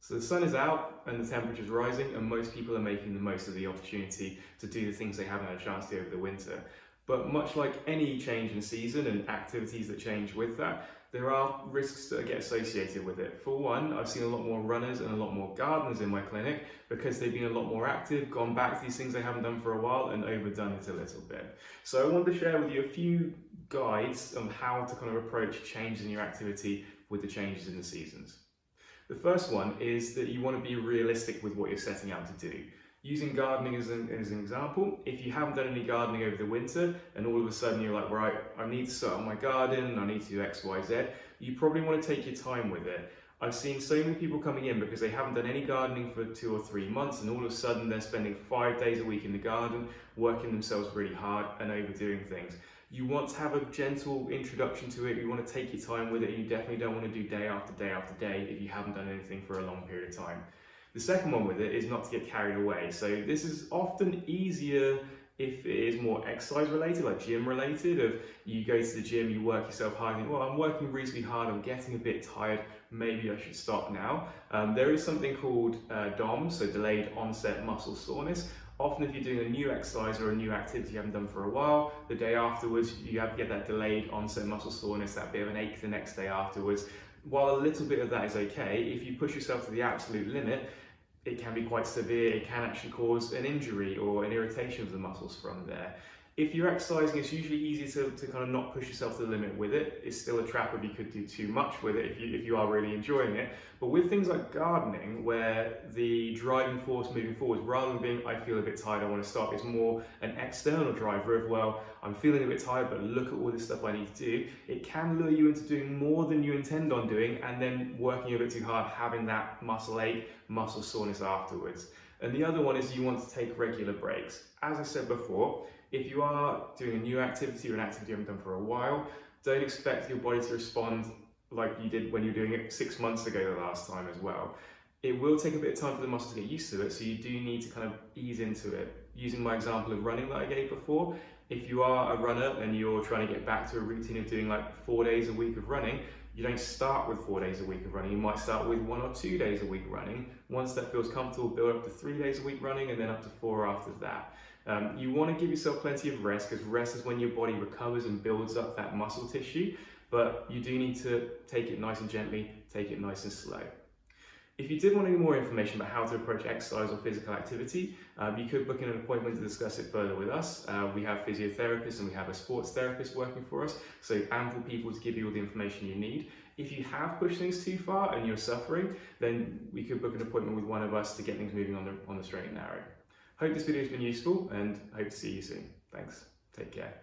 So the sun is out and the temperature's rising, and most people are making the most of the opportunity to do the things they haven't had a chance to do over the winter. But much like any change in season and activities that change with that, there are risks that get associated with it. For one, I've seen a lot more runners and a lot more gardeners in my clinic because they've been a lot more active, gone back to these things they haven't done for a while and overdone it a little bit. So I wanted to share with you a few guides on how to kind of approach changes in your activity with the changes in the seasons. The first one is that you want to be realistic with what you're setting out to do. Using gardening as an example, if you haven't done any gardening over the winter and all of a sudden you're like, right, I need to start on my garden, I need to do X, Y, Z, you probably want to take your time with it. I've seen so many people coming in because they haven't done any gardening for 2 or 3 months, and all of a sudden they're spending 5 days a week in the garden, working themselves really hard and overdoing things. You want to have a gentle introduction to it, you want to take your time with it, and you definitely don't want to do day after day after day if you haven't done anything for a long period of time. The second one with it is not to get carried away. So this is often easier if it is more exercise related, like gym related, of you go to the gym, you work yourself hard, and you think, well, I'm working reasonably hard, I'm getting a bit tired, maybe I should stop now. There is something called DOM, so delayed onset muscle soreness. Often if you're doing a new exercise or a new activity you haven't done for a while, the day afterwards you have to get that delayed onset muscle soreness, that bit of an ache the next day afterwards. While a little bit of that is okay, if you push yourself to the absolute limit, it can be quite severe. It can actually cause an injury or an irritation of the muscles from there. If you're exercising, it's usually easy to kind of not push yourself to the limit with it. It's still a trap if you could do too much with it, if you are really enjoying it. But with things like gardening, where the driving force moving forward, rather than being, I feel a bit tired, I want to stop, it's more an external driver of, well, I'm feeling a bit tired, but look at all this stuff I need to do. It can lure you into doing more than you intend on doing, and then working a bit too hard, having that muscle ache, muscle soreness afterwards. And the other one is you want to take regular breaks. As I said before, if you are doing a new activity or an activity you haven't done for a while, don't expect your body to respond like you did when you were doing it 6 months ago the last time as well. It will take a bit of time for the muscles to get used to it, so you do need to kind of ease into it. Using my example of running that I gave before, if you are a runner and you're trying to get back to a routine of doing like 4 days a week of running, you don't start with 4 days a week of running. You might start with 1 or 2 days a week running. Once that feels comfortable, build up to 3 days a week running, and then up to 4 after that. You want to give yourself plenty of rest, because rest is when your body recovers and builds up that muscle tissue, but you do need to take it nice and gently, take it nice and slow. If you did want any more information about how to approach exercise or physical activity, you could book in an appointment to discuss it further with us. We have physiotherapists and we have a sports therapist working for us, so ample people to give you all the information you need. If you have pushed things too far and you're suffering, then we could book an appointment with one of us to get things moving on the straight and narrow. Hope this video has been useful, and hope to see you soon. Thanks. Take care.